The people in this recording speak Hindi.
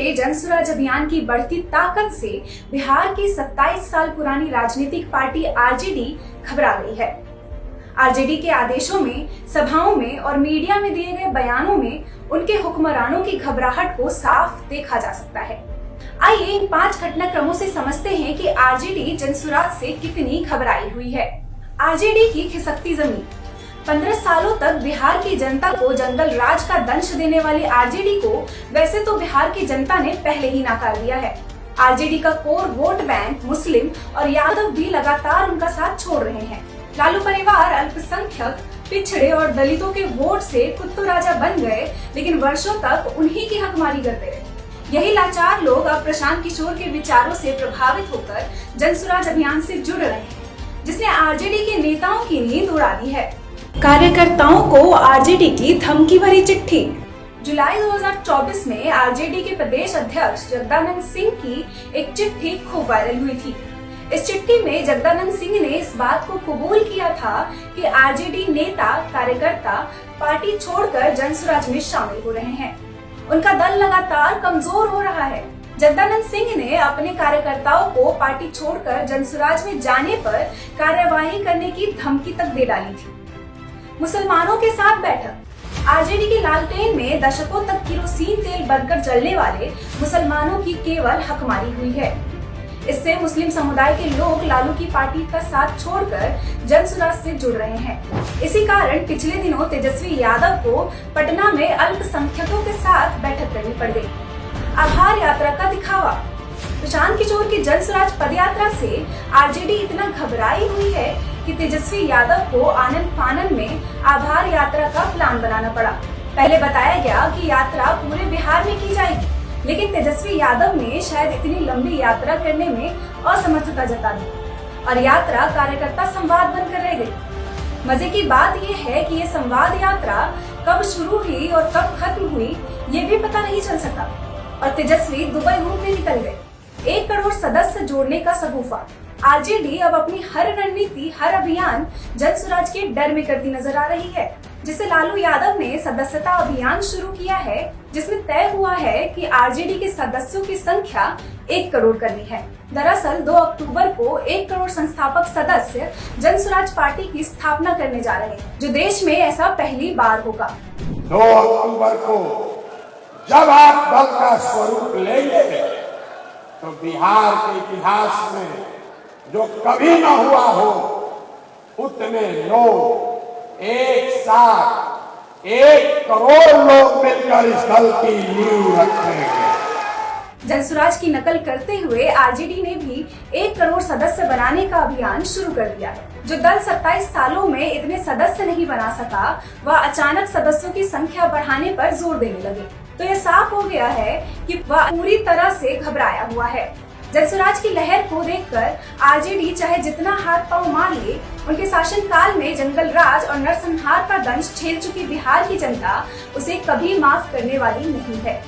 के जनसुराज अभियान की बढ़ती ताकत से बिहार की 27 साल पुरानी राजनीतिक पार्टी आरजेडी घबरा गई है। आरजेडी के आदेशों में, सभाओं में और मीडिया में दिए गए बयानों में उनके हुक्मरानों की घबराहट को साफ देखा जा सकता है। आइए इन 5 घटनाक्रमों से समझते हैं कि आरजेडी जनसुराज से कितनी घबराई हुई है। आरजेडी की खिसकती जमीन। 15 सालों तक बिहार की जनता को जंगल राज का दंश देने वाली आरजेडी को वैसे तो बिहार की जनता ने पहले ही नकार दिया है। आरजेडी का कोर वोट बैंक मुस्लिम और यादव भी लगातार उनका साथ छोड़ रहे हैं। लालू परिवार अल्पसंख्यक, पिछड़े और दलितों के वोट से कुत्तू राजा बन गए, लेकिन वर्षों तक उन्हीं की हकमारी करते रहे। यही लाचार लोग अब प्रशांत किशोर के विचारों से प्रभावित होकर जनसुराज अभियान से जुड़ रहे हैं, जिसने आरजेडी के नेताओं की नींद उड़ा दी है। कार्यकर्ताओं को आरजेडी की धमकी भरी चिट्ठी। जुलाई 2024 में आरजेडी के प्रदेश अध्यक्ष जगदानंद सिंह की एक चिट्ठी खूब वायरल हुई थी। इस चिट्ठी में जगदानंद सिंह ने इस बात को कबूल किया था कि आरजेडी नेता कार्यकर्ता पार्टी छोड़कर जनसुराज में शामिल हो रहे हैं। उनका दल लगातार कमजोर हो रहा है। जगदानंद सिंह ने अपने कार्यकर्ताओं को पार्टी छोड़कर जनसुराज में जाने पर कार्यवाही करने की धमकी तक दे डाली थी। मुसलमानों के साथ बैठक। आरजेडी के लालटेन में दशकों तक केरोसिन तेल बनकर जलने वाले मुसलमानों की केवल हकमारी हुई है। इससे मुस्लिम समुदाय के लोग लालू की पार्टी का साथ छोड़कर जनसुराज से जुड़ रहे हैं। इसी कारण पिछले दिनों तेजस्वी यादव को पटना में अल्पसंख्यकों के साथ बैठक करनी पड़ गई। आभार यात्रा का दिखावा। प्रशांत किशोर की जनसुराज पदयात्रा से आरजेडी इतना घबराई हुई है कि तेजस्वी यादव को आनन फानन में आभार यात्रा का प्लान बनाना पड़ा। पहले बताया गया कि यात्रा पूरे बिहार में की जाएगी, लेकिन तेजस्वी यादव ने शायद इतनी लंबी यात्रा करने में असमर्थता जता दी और यात्रा कार्यकर्ता संवाद बनकर रह गई। मजे की बात यह है कि ये संवाद यात्रा कब शुरू हुई और कब खत्म हुई ये भी पता नहीं चल सका और तेजस्वी दुबई घूमने निकल गए। 1 करोड़ सदस्य जोड़ने का सगुफा। आरजेडी अब अपनी हर रणनीति, हर अभियान जनसुराज के डर में करती नजर आ रही है, जिसे लालू यादव ने सदस्यता अभियान शुरू किया है, जिसमें तय हुआ है कि आरजेडी के सदस्यों की संख्या 1 करोड़ करनी है। दरअसल 2 अक्टूबर को 1 करोड़ संस्थापक सदस्य जनसुराज पार्टी की स्थापना करने जा रहे हैं, जो देश में ऐसा पहली बार होगा। 2 अक्टूबर को जब आप दल का स्वरूप लेंगे तो बिहार के इतिहास में जो कभी न हुआ हो, उतने लोग एक साथ 1 करोड़ लोग मिलकर इस दल की नींव रखेंगे। जनसुराज की नकल करते हुए आरजेडी ने भी 1 करोड़ सदस्य बनाने का अभियान शुरू कर दिया है। जो दल 27 सालों में इतने सदस्य नहीं बना सका, वह अचानक सदस्यों की संख्या बढ़ाने पर जोर देने लगे। तो यह साफ हो गया है कि वह पूरी तरह से घबराया हुआ है। जनसुराज की लहर को देखकर आरजेडी चाहे जितना हाथ पांव मार ले, उनके शासनकाल में जंगल राज और नरसंहार का दंश झेल चुकी बिहार की जनता उसे कभी माफ करने वाली नहीं है।